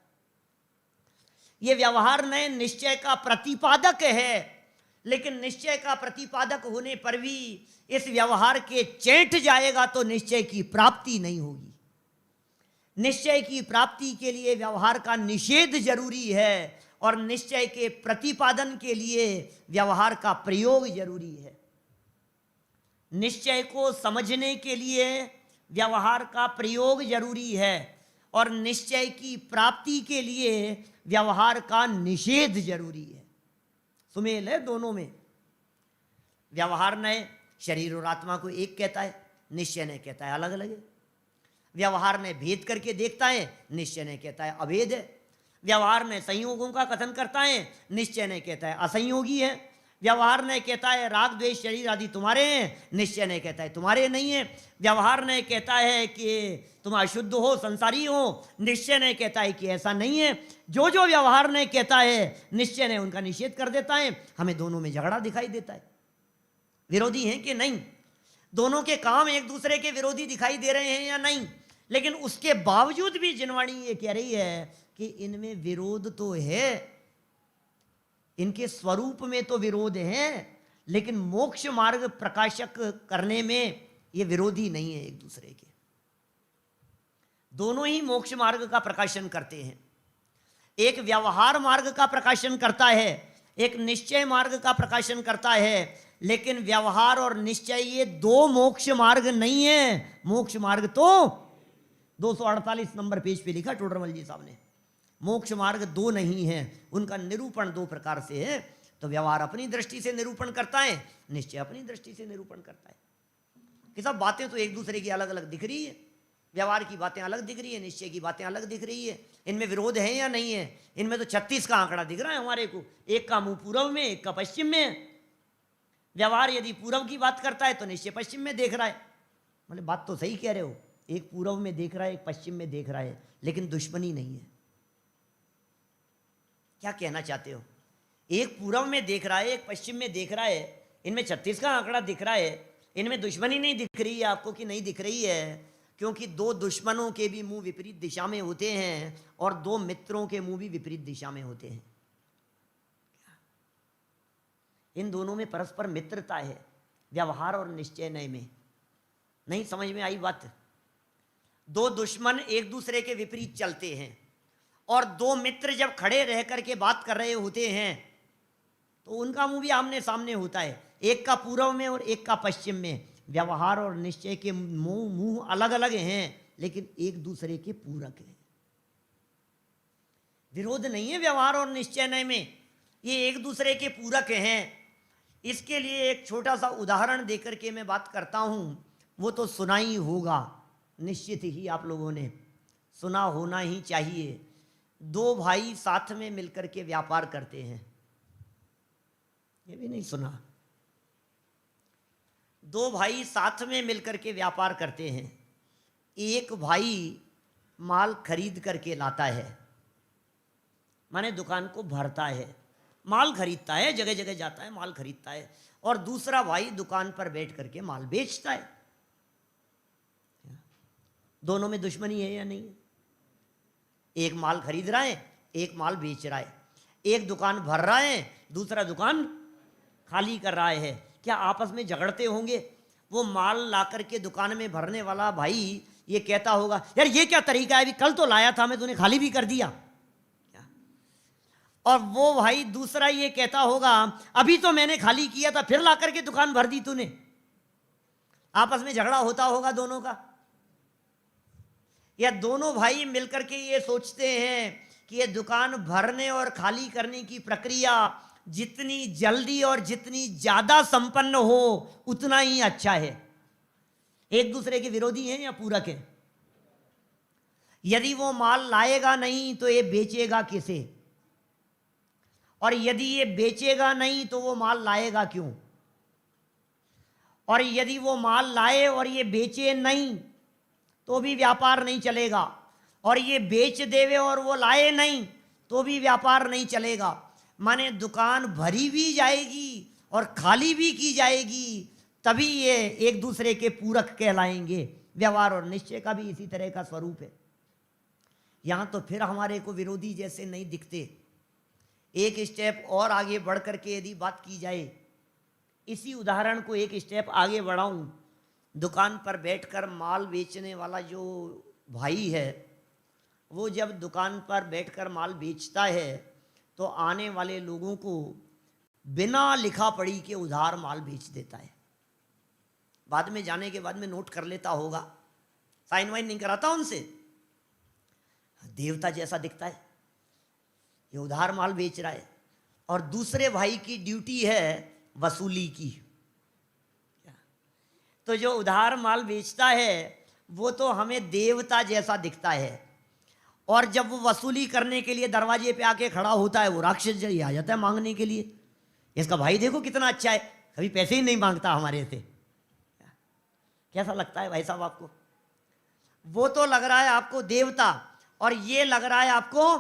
ये व्यवहार नए निश्चय का प्रतिपादक है, लेकिन निश्चय का प्रतिपादक होने पर भी इस व्यवहार के चैंट जाएगा तो निश्चय की प्राप्ति नहीं होगी। निश्चय की प्राप्ति के लिए व्यवहार का निषेध जरूरी है, और निश्चय के प्रतिपादन के लिए व्यवहार का प्रयोग जरूरी है। निश्चय को समझने के लिए व्यवहार का प्रयोग जरूरी है, और निश्चय की प्राप्ति के लिए व्यवहार का निषेध जरूरी है। सुमेल है दोनों में। व्यवहार ने शरीर और आत्मा को एक कहता है, निश्चय ने कहता है अलग अलग है। व्यवहार ने भेद करके देखता है, निश्चय ने कहता है अभेद है। व्यवहार ने संयोगों का कथन करता है, निश्चय ने कहता है असंयोगी है। व्यवहार ने कहता है राग द्वेष शरीर आदि तुम्हारे हैं, निश्चय ने कहता है तुम्हारे नहीं है। व्यवहार ने कहता है कि तुम अशुद्ध हो, संसारी हो, निश्चय ने कहता है कि ऐसा नहीं है। जो जो व्यवहार ने कहता है, निश्चय ने उनका निषेध कर देता है। हमें दोनों में झगड़ा दिखाई देता है। विरोधी हैं कि नहीं? दोनों के काम एक दूसरे के विरोधी दिखाई दे रहे हैं या नहीं? लेकिन उसके बावजूद भी जिनवाणी ये कह रही है कि इनमें विरोध तो है, इनके स्वरूप में तो विरोध है, लेकिन मोक्ष मार्ग प्रकाशक करने में ये विरोधी नहीं है एक दूसरे के। दोनों ही मोक्ष मार्ग का प्रकाशन करते हैं। एक व्यवहार मार्ग का प्रकाशन करता है, एक निश्चय मार्ग का प्रकाशन करता है, लेकिन व्यवहार और निश्चय ये दो मोक्ष मार्ग नहीं है। मोक्ष मार्ग तो 248 नंबर पेज पे लिखा टोडरमल जी साहब ने। मोक्ष मार्ग दो नहीं है, उनका निरूपण दो प्रकार से है। तो व्यवहार अपनी दृष्टि से निरूपण करता है, निश्चय अपनी दृष्टि से निरूपण करता है। कि सब बातें तो एक दूसरे की अलग अलग दिख रही है। व्यवहार की बातें अलग दिख रही है, निश्चय की बातें अलग दिख रही है। इनमें विरोध है या नहीं है? इनमें तो 36 का आंकड़ा दिख रहा है हमारे को। एक का मुंह पूर्व में, एक का पश्चिम में है। व्यवहार यदि पूर्व की बात करता है तो निश्चय पश्चिम में देख रहा है। मतलब बात तो सही कह रहे हो, एक पूर्व में देख रहा है, एक पश्चिम में देख रहा है, लेकिन दुश्मनी नहीं है। क्या कहना चाहते हो? एक पूर्व में देख रहा है, एक पश्चिम में देख रहा है, इनमें 36 का आंकड़ा दिख रहा है, इनमें दुश्मनी नहीं दिख रही है आपको कि नहीं दिख रही है? क्योंकि दो दुश्मनों के भी मुंह विपरीत दिशा में होते हैं, और दो मित्रों के मुंह भी विपरीत दिशा में होते हैं। इन दोनों में परस्पर मित्रता है, व्यवहार और निश्चय नय में। नहीं समझ में आई बात? दो दुश्मन एक दूसरे के विपरीत चलते हैं, और दो मित्र जब खड़े रह करके बात कर रहे होते हैं तो उनका मुंह भी आमने सामने होता है, एक का पूर्व में और एक का पश्चिम में। व्यवहार और निश्चय के मुंह अलग अलग हैं, लेकिन एक दूसरे के पूरक हैं। विरोध नहीं है व्यवहार और निश्चय नय में, ये एक दूसरे के पूरक हैं। इसके लिए एक छोटा सा उदाहरण देकर के मैं बात करता हूँ, वो तो सुना ही होगा, निश्चित ही आप लोगों ने सुना होना ही चाहिए। दो भाई साथ में मिलकर के व्यापार करते हैं, ये भी नहीं सुना? दो भाई साथ में मिलकर के व्यापार करते हैं। एक भाई माल खरीद करके लाता है, माने दुकान को भरता है, माल खरीदता है, जगह जगह जाता है, माल खरीदता है। और दूसरा भाई दुकान पर बैठ करके माल बेचता है। दोनों में दुश्मनी है या नहीं? एक माल खरीद रहा है, एक माल बेच रहा है। एक दुकान भर रहा है, दूसरा दुकान खाली कर रहा है। क्या आपस में झगड़ते होंगे? वो माल ला करके दुकान में भरने वाला भाई ये कहता होगा, यार ये क्या तरीका है, अभी कल तो लाया था मैं, तूने खाली भी कर दिया। और वो भाई दूसरा ये कहता होगा, अभी तो मैंने खाली किया था, फिर ला करके दुकान भर दी तूने। आपस में झगड़ा होता होगा दोनों का। या दोनों भाई मिलकर के ये सोचते हैं कि ये दुकान भरने और खाली करने की प्रक्रिया जितनी जल्दी और जितनी ज्यादा संपन्न हो उतना ही अच्छा है। एक दूसरे के विरोधी हैं या पूरक हैं? यदि वो माल लाएगा नहीं तो ये बेचेगा किसे? और यदि ये बेचेगा नहीं तो वो माल लाएगा क्यों? और यदि वो माल लाए और ये बेचे नहीं तो भी व्यापार नहीं चलेगा। और ये बेच देवे और वो लाए नहीं तो भी व्यापार नहीं चलेगा। माने दुकान भरी भी जाएगी और खाली भी की जाएगी, तभी ये एक दूसरे के पूरक कहलाएंगे। व्यवहार और निश्चय का भी इसी तरह का स्वरूप है। यहां तो फिर हमारे को विरोधी जैसे नहीं दिखते। एक स्टेप और आगे बढ़ करके यदि बात की जाए, इसी उदाहरण को एक स्टेप आगे बढ़ाऊं, दुकान पर बैठकर माल बेचने वाला जो भाई है, वो जब दुकान पर बैठकर माल बेचता है तो आने वाले लोगों को बिना लिखा पढ़ी के उधार माल बेच देता है। बाद में जाने के बाद में नोट कर लेता होगा, साइन वाइन नहीं कराता उनसे। देवता जैसा दिखता है, ये उधार माल बेच रहा है। और दूसरे भाई की ड्यूटी है वसूली की। तो जो उधार माल बेचता है वो तो हमें देवता जैसा दिखता है, और जब वो वसूली करने के लिए दरवाजे पे आके खड़ा होता है वो राक्षस जैसे आ जाता है मांगने के लिए। इसका भाई देखो कितना अच्छा है, कभी पैसे ही नहीं मांगता हमारे से। कैसा लगता है भाई साहब आपको? वो तो लग रहा है आपको देवता, और ये लग रहा है आपको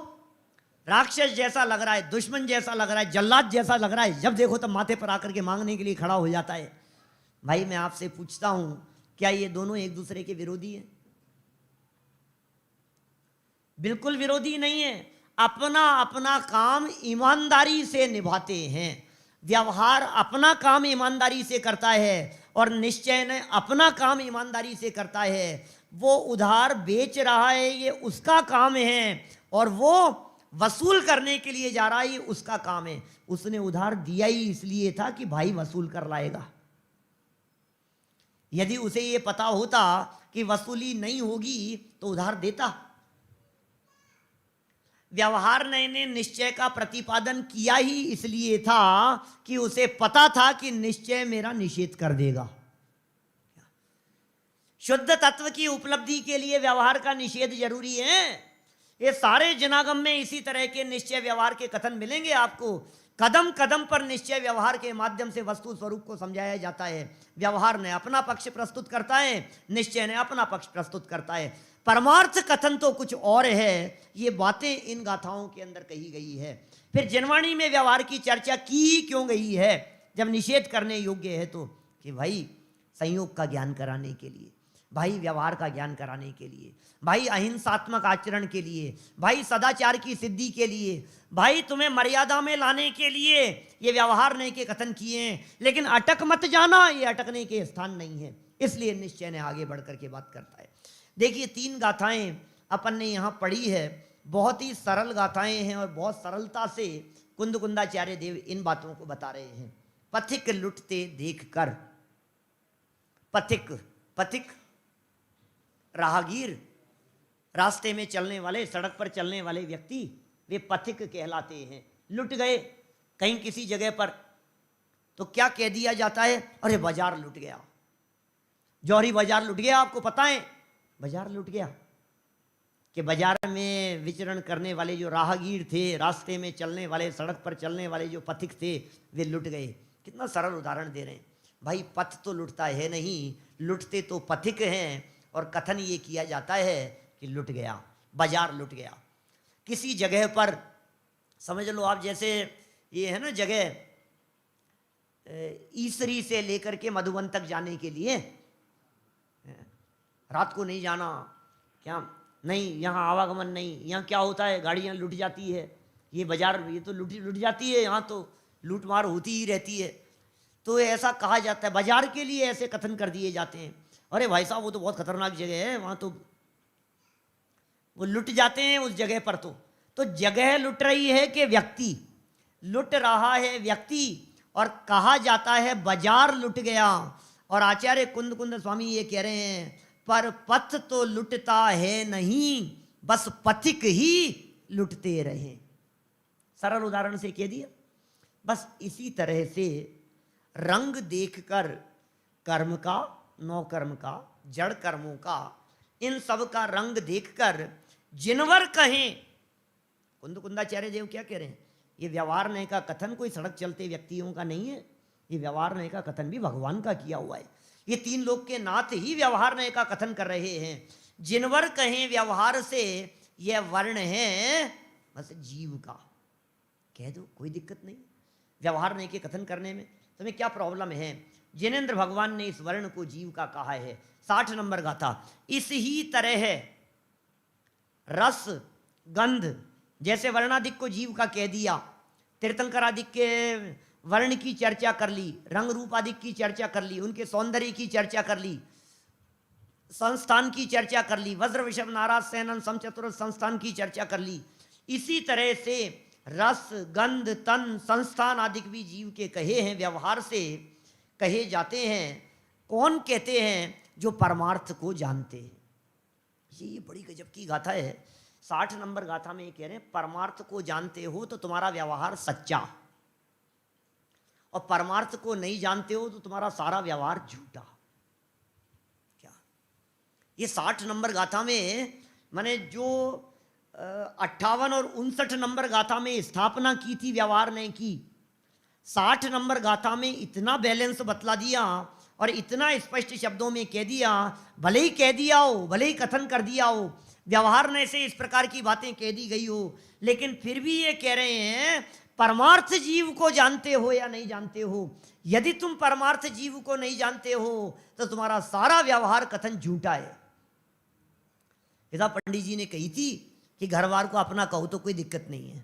राक्षस जैसा लग रहा है, दुश्मन जैसा लग रहा है, जल्लाद जैसा लग रहा है। जब देखो तब माथे पर आकर के मांगने के लिए खड़ा हो जाता है। भाई मैं आपसे पूछता हूं, क्या ये दोनों एक दूसरे के विरोधी हैं? बिल्कुल विरोधी नहीं है। अपना अपना काम ईमानदारी से निभाते हैं। व्यवहार अपना काम ईमानदारी से करता है और निश्चय ने अपना काम ईमानदारी से करता है। वो उधार बेच रहा है ये उसका काम है, और वो वसूल करने के लिए जा रहा है ये उसका काम है। उसने उधार दिया ही इसलिए था कि भाई वसूल कर लाएगा। यदि उसे ये पता होता कि वसूली नहीं होगी तो उधार देता। व्यवहार ने निश्चय का प्रतिपादन किया ही इसलिए था कि उसे पता था कि निश्चय मेरा निषेध कर देगा। शुद्ध तत्व की उपलब्धि के लिए व्यवहार का निषेध जरूरी है। ये सारे जनागम में इसी तरह के निश्चय व्यवहार के कथन मिलेंगे आपको। कदम कदम पर निश्चय व्यवहार के माध्यम से वस्तु स्वरूप को समझाया जाता है। व्यवहार ने अपना पक्ष प्रस्तुत करता है, निश्चय ने अपना पक्ष प्रस्तुत करता है। परमार्थ कथन तो कुछ और है। ये बातें इन गाथाओं के अंदर कही गई है। फिर जनवाणी में व्यवहार की चर्चा की क्यों गई है जब निषेध करने योग्य है? तो कि भाई संयोग का ज्ञान कराने के लिए, भाई व्यवहार का ज्ञान कराने के लिए, भाई अहिंसात्मक आचरण के लिए, भाई सदाचार की सिद्धि के लिए, भाई तुम्हें मर्यादा में लाने के लिए ये व्यवहार ने के कथन किए हैं। लेकिन अटक मत जाना, ये अटकने के स्थान नहीं है। इसलिए निश्चय ने आगे बढ़ करके बात करता है। देखिए 3 गाथाएं अपन ने यहाँ पढ़ी है। बहुत ही सरल गाथाएं हैं और बहुत सरलता से कुंदकुंदाचार्य देव इन बातों को बता रहे हैं। पथिक लुटते देख कर, पथिक पथिक राहगीर, रास्ते में चलने वाले, सड़क पर चलने वाले व्यक्ति, वे पथिक कहलाते हैं। लुट गए, कहीं किसी जगह पर, तो क्या कह दिया जाता है, अरे बाजार लुट गया, जौहरी बाजार लुट गया। आपको पता है बाजार लुट गया कि बाजार में विचरण करने वाले जो राहगीर थे, रास्ते में चलने वाले, सड़क पर चलने वाले जो पथिक थे, वे लुट गए। कितना सरल उदाहरण दे रहे हैं भाई। पथ तो लुटता है नहीं, लुटते तो पथिक हैं, और कथन ये किया जाता है कि लुट गया, बाजार लुट गया। किसी जगह पर समझ लो आप, जैसे ये है ना जगह ईसरी से लेकर के मधुबन तक जाने के लिए, रात को नहीं जाना, क्या नहीं, यहाँ आवागमन नहीं, यहाँ क्या होता है, गाड़ियाँ लुट जाती है, ये बाजार ये तो लुट जाती है, यहाँ तो लूट मार होती ही रहती है। तो ऐसा कहा जाता है, बाजार के लिए ऐसे कथन कर दिए जाते हैं। अरे भाई साहब वो तो बहुत खतरनाक जगह है, वहाँ तो वो लुट जाते हैं उस जगह पर। तो जगह लुट रही है कि व्यक्ति लुट रहा है, व्यक्ति, और कहा जाता है बाजार लुट गया। और आचार्य कुंद कुंद स्वामी ये कह रहे हैं, पर पथ तो लुटता है नहीं, बस पथिक ही लुटते रहे। सरल उदाहरण से कह दिया। बस इसी तरह से रंग देखकर कर्म का, नौकर्म का, जड़ कर्मों का, इन सब का रंग देखकर जिनवर कहें, कुंद कुंदाचार्य देव क्या कह रहे हैं, ये व्यवहार नय का कथन कोई सड़क चलते व्यक्तियों का नहीं है, ये व्यवहार नय का कथन भी भगवान का किया हुआ है। ये तीन लोग के नाथ ही व्यवहार नय का कथन कर रहे हैं। जिनवर कहें व्यवहार से यह वर्ण है बस जीव का, कह दो कोई दिक्कत नहीं। व्यवहार नय के कथन करने में तुम्हें क्या प्रॉब्लम है। जिनेन्द्र भगवान ने इस वर्ण को जीव का कहा है। 60 नंबर गाथा। इस ही तरह रस गंध, जैसे वर्णादिक को जीव का कह दिया, तीर्थंकर आदि के वर्ण की चर्चा कर ली, रंग रूप आदि की चर्चा कर ली, उनके सौंदर्य की चर्चा कर ली, संस्थान की चर्चा कर ली, वज्र विषम नाराज सैनन समचतुर संस्थान की चर्चा कर ली। इसी तरह से रस गंध तन संस्थान आदि भी जीव के कहे हैं, व्यवहार से कहे जाते हैं। कौन कहते हैं? जो परमार्थ को जानते हैं। ये बड़ी गजब की गाथा है। 60 नंबर गाथा में ये कह रहे हैं, परमार्थ को जानते हो तो तुम्हारा व्यवहार सच्चा, और परमार्थ को नहीं जानते हो तो तुम्हारा सारा व्यवहार झूठा। क्या ये 60 नंबर गाथा में मैंने जो 58 और 59 नंबर गाथा में स्थापना की थी व्यवहार ने की, 60 नंबर गाथा में इतना बैलेंस बतला दिया और इतना स्पष्ट शब्दों में कह दिया, भले ही कह दिया हो, भले ही कथन कर दिया हो, व्यवहार ने से इस प्रकार की बातें कह दी गई हो, लेकिन फिर भी ये कह रहे हैं परमार्थ जीव को जानते हो या नहीं जानते हो। यदि तुम परमार्थ जीव को नहीं जानते हो तो तुम्हारा सारा व्यवहार कथन झूठा है। यथा पंडित जी ने कही थी कि घरवार को अपना कहो तो कोई दिक्कत नहीं है,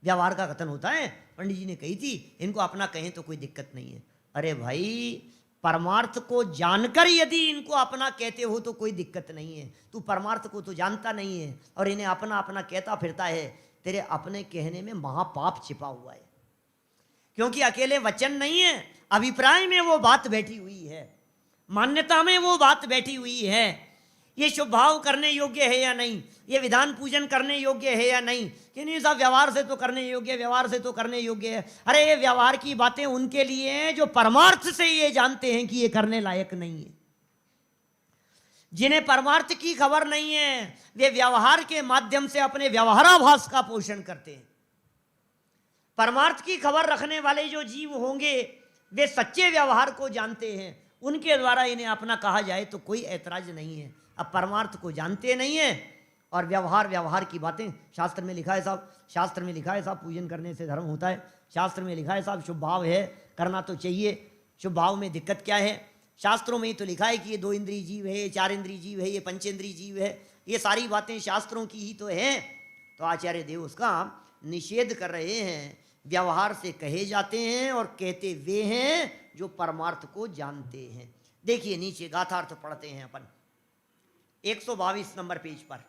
व्यवहार का कथन होता है। पंडित जी ने कही थी इनको अपना कहें तो कोई दिक्कत नहीं है। अरे भाई, परमार्थ को जानकर यदि इनको अपना कहते हो तो कोई दिक्कत नहीं है। तू परमार्थ को तो जानता नहीं है और इन्हें अपना अपना कहता फिरता है। तेरे अपने कहने में महापाप छिपा हुआ है, क्योंकि अकेले वचन नहीं है, अभिप्राय में वो बात बैठी हुई है, मान्यता में वो बात बैठी हुई है। ये शुभ भाव करने योग्य है या नहीं, ये विधान पूजन करने योग्य है या नहीं, कि नहीं साहब व्यवहार से तो करने योग्य है, व्यवहार से तो करने योग्य है। अरे ये व्यवहार की बातें उनके लिए हैं जो परमार्थ से ये जानते हैं कि ये करने लायक नहीं है। जिन्हें परमार्थ की खबर नहीं है वे व्यवहार के माध्यम से अपने व्यवहाराभास का पोषण करते हैं। परमार्थ की खबर रखने वाले जो जीव होंगे वे सच्चे व्यवहार को जानते हैं, उनके द्वारा इन्हें अपना कहा जाए तो कोई ऐतराज नहीं है। अब परमार्थ को जानते नहीं है और व्यवहार की बातें, शास्त्र में लिखा है साहब, शास्त्र में लिखा है साहब पूजन करने से धर्म होता है, शास्त्र में लिखा है साहब शुभ भाव है, करना तो चाहिए, शुभ भाव में दिक्कत क्या है? शास्त्रों में ही तो लिखा है कि ये 2 इंद्रिय जीव है, ये 4 इंद्रिय जीव है, ये पंचेंद्रिय जीव है। ये सारी बातें शास्त्रों की ही तो हैं। तो आचार्य देव उसका निषेध कर रहे हैं। व्यवहार से कहे जाते हैं और कहते वे हैं जो परमार्थ को जानते हैं। देखिए नीचे गाथार्थ पढ़ते हैं अपन 122 नंबर पेज पर।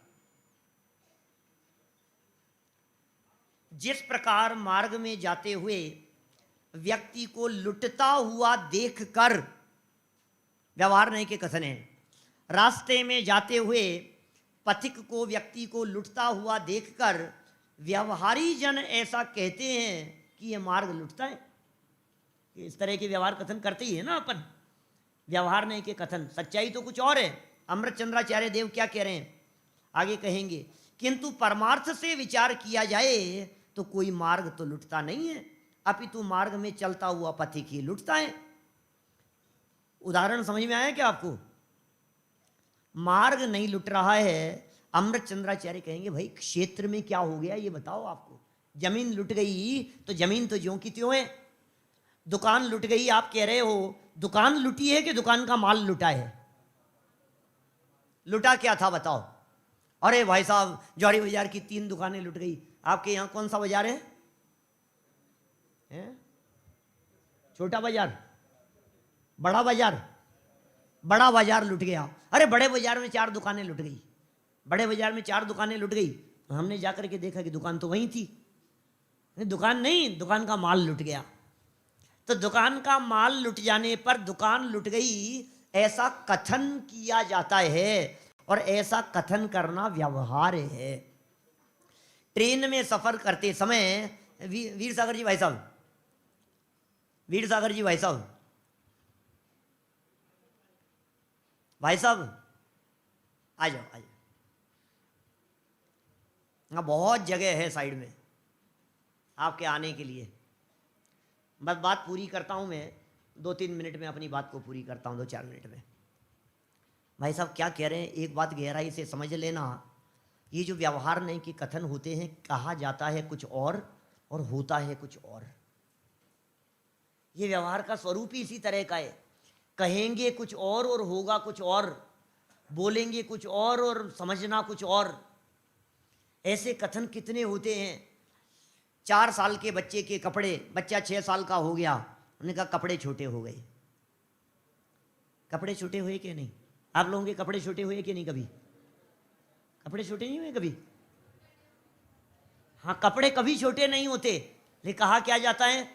जिस प्रकार मार्ग में जाते हुए व्यक्ति को लुटता हुआ देखकर, व्यवहार नहीं के कथन है, रास्ते में जाते हुए पथिक को, व्यक्ति को लुटता हुआ देखकर व्यवहारी जन ऐसा कहते हैं कि ये मार्ग लुटता है। इस तरह के व्यवहार कथन करते ही है ना अपन, व्यवहार नहीं के कथन, सच्चाई तो कुछ और है। अमृत चंद्राचार्य देव क्या कह रहे हैं आगे कहेंगे, किंतु परमार्थ से विचार किया जाए तो कोई मार्ग तो लुटता नहीं है, अपितु मार्ग में चलता हुआ पथिक ही लुटता है। उदाहरण समझ में आया क्या आपको? मार्ग नहीं लुट रहा है। अमृत चंद्राचार्य कहेंगे भाई क्षेत्र में क्या हो गया ये बताओ आपको। जमीन लुट गई तो जमीन तो ज्यों की त्यों है। दुकान लुट गई, आप कह रहे हो दुकान लुटी है कि दुकान का माल लुटा है? लुटा क्या था बताओ? अरे भाई साहब जौहरी बाजार की 3 दुकानें लुट गई। आपके यहां कौन सा बाजार है? छोटा बाजार, बड़ा बाजार? बड़ा बाजार लुट गया। अरे बड़े बाजार में 4 दुकानें लुट गई। बड़े बाजार में 4 दुकानें लुट गई। हमने जाकर के देखा कि दुकान तो वहीं थी। दुकान नहीं, दुकान का माल लुट गया। तो दुकान का माल लुट जाने पर दुकान लुट गई ऐसा कथन किया जाता है, और ऐसा कथन करना व्यवहार है। ट्रेन में सफर करते समय वीर सागर जी भाई साहब, वीर सागर जी भाई साहब, भाई साहब आ जाओ आ जाओ। हाँ बहुत जगह है साइड में आपके आने के लिए। बस बात पूरी करता हूँ मैं, 2-3 मिनट में अपनी बात को पूरी करता हूँ, 2-4 मिनट में। भाई साहब क्या कह रहे हैं एक बात गहराई से समझ लेना। ये जो व्यवहार नहीं के कथन होते हैं, कहा जाता है कुछ और होता है कुछ और। ये व्यवहार का स्वरूप ही इसी तरह का है। कहेंगे कुछ और होगा कुछ और, बोलेंगे कुछ और समझना कुछ और। ऐसे कथन कितने होते हैं। 4 साल के बच्चे के कपड़े, बच्चा 6 साल का हो गया, उन्होंने कहा कपड़े छोटे हो गए। कपड़े छोटे हुए कि नहीं? आप लोगों के कपड़े छोटे हुए कि नहीं? कभी कपड़े छोटे नहीं हुए कभी? हाँ कपड़े कभी छोटे नहीं होते, लेकिन कहा क्या जाता है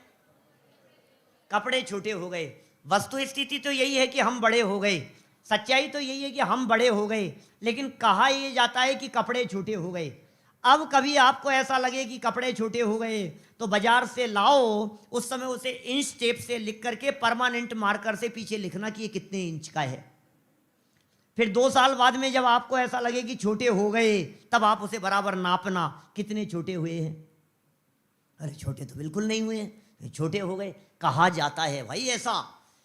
कपड़े छोटे हो गए। वस्तु स्थिति तो यही है कि हम बड़े हो गए, सच्चाई तो यही है कि हम बड़े हो गए, लेकिन कहा यह जाता है कि कपड़े छोटे हो गए। अब कभी आपको ऐसा लगे कि कपड़े छोटे हो गए तो बाजार से लाओ, उस समय उसे इंच टेप से लिख करके परमानेंट मार्कर से पीछे लिखना कि ये कितने इंच का है। फिर 2 साल बाद में जब आपको ऐसा लगे कि छोटे हो गए, तब आप उसे बराबर नापना कितने छोटे हुए हैं। अरे छोटे तो बिल्कुल नहीं हुए हैं, छोटे हो गए। कहा जाता है भाई ऐसा।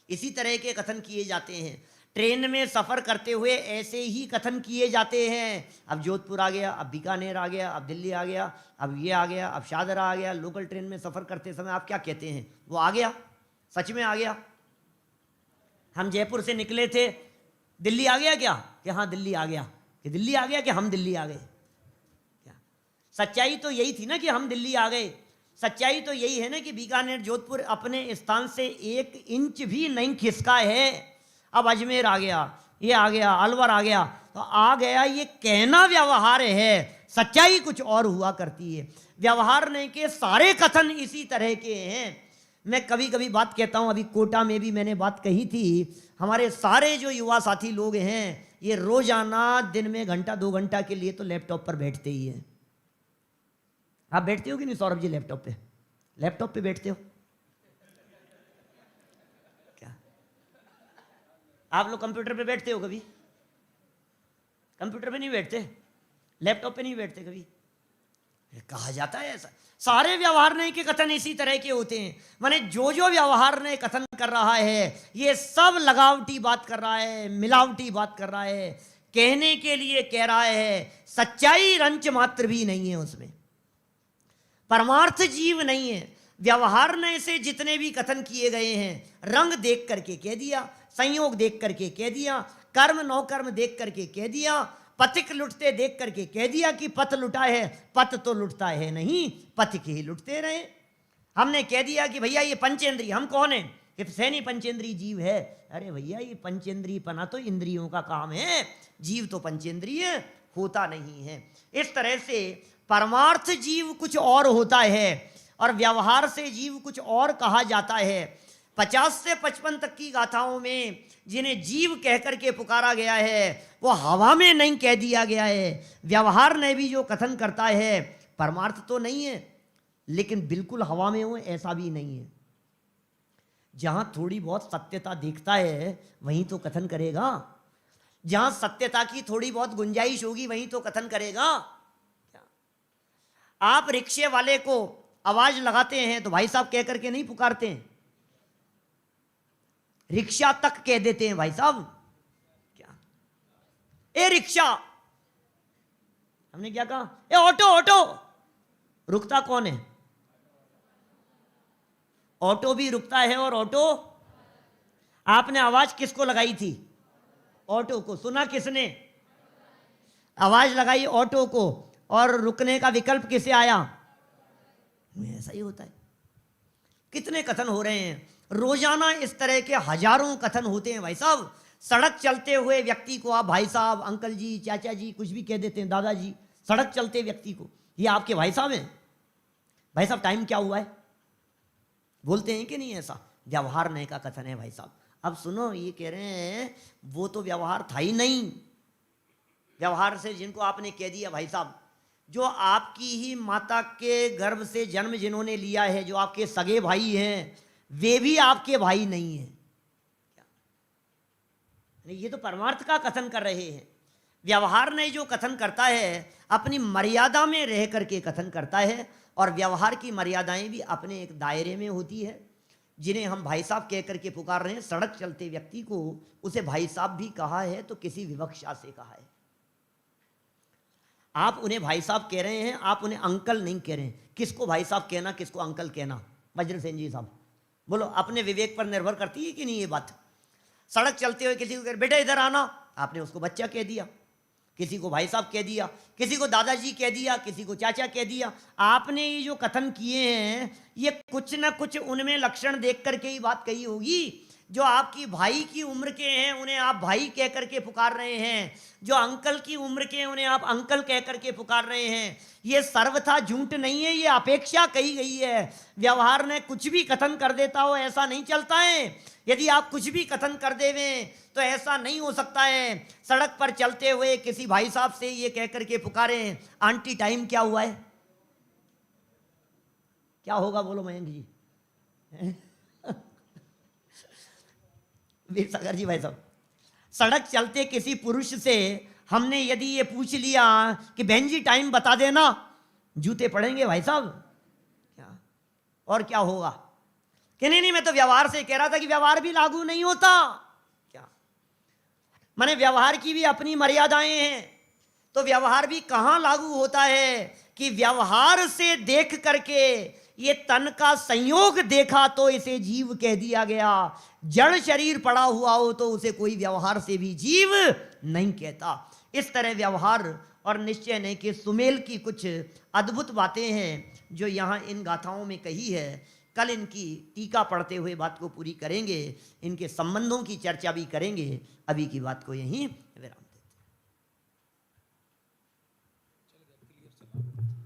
इसी तरह के कथन किए जाते हैं। ट्रेन में सफ़र करते हुए ऐसे ही कथन किए जाते हैं। अब जोधपुर आ गया, अब बीकानेर आ गया, अब दिल्ली आ गया, अब ये आ गया, अब शाहदरा आ गया। लोकल ट्रेन में सफ़र करते समय आप क्या कहते हैं? वो आ गया, सच में आ गया। हम जयपुर से निकले थे, दिल्ली आ गया क्या? कि हाँ दिल्ली आ गया। कि दिल्ली आ गया कि हम दिल्ली आ गए? क्या सच्चाई तो यही थी ना कि हम दिल्ली आ गए। सच्चाई तो यही है ना कि बीकानेर जोधपुर अपने स्थान से 1 इंच भी नहीं खिसका है। अब अजमेर आ गया, ये आ गया, अलवर आ गया, तो आ गया ये कहना व्यवहार है, सच्चाई कुछ और हुआ करती है। व्यवहार नहीं के सारे कथन इसी तरह के हैं। मैं कभी कभी बात कहता हूँ, अभी कोटा में भी मैंने बात कही थी। हमारे सारे जो युवा साथी लोग हैं, ये रोजाना दिन में 1-2 घंटा के लिए तो लैपटॉप पर बैठते ही हैं। आप बैठते हो कि नहीं सौरभ जी? लैपटॉप पे, लैपटॉप पे बैठते हो क्या? आप लोग कंप्यूटर पे बैठते हो कभी? कंप्यूटर पे नहीं बैठते, लैपटॉप पे नहीं बैठते कभी। कहा जाता है ऐसा। सारे व्यवहार नहीं के कथन इसी तरह के होते हैं। माने जो जो व्यवहार नहीं कथन कर रहा है, ये सब लगावटी बात कर रहा है, मिलावटी बात कर रहा है, कहने के लिए कह रहा है, सच्चाई रंच मात्र भी नहीं है उसमें, परमार्थ जीव नहीं है। व्यवहार ने से जितने भी कथन किए गए हैं, रंग देख करके कह दिया, संयोग देख करके कह दिया, कर्म नौकर्म देख करके कह दिया, पथिक लुटते देख करके कह दिया कि पथ लुटा है। पथ तो लुटता है नहीं, पथिक ही लुटते रहे। हमने कह दिया कि भैया ये पंचेंद्रिय, हम कौन है? कि सैनी पंचेंद्रिय जीव है। अरे भैया ये पंचेंद्रिय पना तो इंद्रियों का काम है, जीव तो पंचेंद्रिय होता नहीं है। इस तरह से परमार्थ जीव कुछ और होता है और व्यवहार से जीव कुछ और कहा जाता है। 50 से 55 तक की गाथाओं में जिन्हें जीव कहकर के पुकारा गया है, वो हवा में नहीं कह दिया गया है। व्यवहार ने भी जो कथन करता है, परमार्थ तो नहीं है। लेकिन बिल्कुल हवा में हो ऐसा भी नहीं है। जहां थोड़ी बहुत सत्यता दिखता है वहीं तो कथन करेगा, जहां सत्यता की थोड़ी बहुत गुंजाइश होगी वहीं तो कथन करेगा। आप रिक्शे वाले को आवाज लगाते हैं तो भाई साहब कह करके नहीं पुकारते हैं, रिक्शा तक कह देते हैं भाई साहब। क्या ए रिक्शा, हमने क्या कहा, ए ऑटो ऑटो, रुकता कौन है? ऑटो भी रुकता है। और ऑटो, आपने आवाज किसको लगाई थी? ऑटो को। सुना किसने? आवाज लगाई ऑटो को, और रुकने का विकल्प किसे आया? ऐसा ही होता है। कितने कथन हो रहे हैं रोजाना, इस तरह के हजारों कथन होते हैं भाई साहब। सड़क चलते हुए व्यक्ति को आप भाई साहब, अंकल जी, चाचा जी कुछ भी कह देते हैं, दादाजी। सड़क चलते व्यक्ति को, ये आपके भाई साहब हैं? भाई साहब टाइम क्या हुआ है, बोलते हैं कि नहीं? ऐसा व्यवहार नए का कथन है भाई साहब। अब सुनो, ये कह रहे हैं वो तो व्यवहार था ही नहीं। व्यवहार से जिनको आपने कह दिया भाई साहब, जो आपकी ही माता के गर्भ से जन्म जिन्होंने लिया है, जो आपके सगे भाई हैं, वे भी आपके भाई नहीं हैं। ये तो परमार्थ का कथन कर रहे हैं। व्यवहार ने जो कथन करता है अपनी मर्यादा में रह करके कथन करता है, और व्यवहार की मर्यादाएं भी अपने एक दायरे में होती है। जिन्हें हम भाई साहब कह करके पुकार रहे हैं, सड़क चलते व्यक्ति को उसे भाई साहब भी कहा है तो किसी विवक्षा से कहा है। आप उन्हें भाई साहब कह रहे हैं, आप उन्हें अंकल नहीं कह रहे हैं। किसको भाई साहब कहना, किसको अंकल कहना? वज्रसेन जी साहब बोलो, अपने विवेक पर निर्भर करती है कि नहीं ये बात? सड़क चलते हुए किसी को कह बेटा इधर आना, आपने उसको बच्चा कह दिया। किसी को भाई साहब कह दिया, किसी को दादाजी कह दिया, किसी को चाचा कह दिया। आपने ये जो कथन किए हैं, ये कुछ ना कुछ उनमें लक्षण देख करके ही बात कही होगी। जो आपकी भाई की उम्र के हैं उन्हें आप भाई कह करके पुकार रहे हैं, जो अंकल की उम्र के हैं उन्हें आप अंकल कह करके पुकार रहे हैं। ये सर्वथा झूठ नहीं है, ये अपेक्षा कही गई है। व्यवहार ने कुछ भी कथन कर देता हो ऐसा नहीं चलता है। यदि आप कुछ भी कथन कर देवें तो ऐसा नहीं हो सकता है। सड़क पर चलते हुए किसी भाई साहब से ये कह करके पुकारें, आंटी टाइम क्या हुआ है? क्या होगा बोलो मयंक जी? वीर सागर जी भाई साहब, सड़क चलते किसी पुरुष से हमने यदि ये पूछ लिया कि बहन जी टाइम बता देना, जूते पड़ेंगे भाई साहब। क्या और क्या होगा कि नहीं मैं तो व्यवहार से कह रहा था कि व्यवहार भी लागू नहीं होता। क्या माने व्यवहार की भी अपनी मर्यादाएं हैं। तो व्यवहार भी कहां लागू होता है कि व्यवहार से देख करके ये तन का संयोग देखा तो इसे जीव कह दिया गया। जड़ शरीर पड़ा हुआ हो तो उसे कोई व्यवहार से भी जीव नहीं कहता। इस तरह व्यवहार और निश्चय ने के सुमेल की कुछ अद्भुत बातें हैं जो यहाँ इन गाथाओं में कही है। कल इनकी टीका पढ़ते हुए बात को पूरी करेंगे, इनके संबंधों की चर्चा भी करेंगे। अभी की बात को यहीं विराम देते हैं।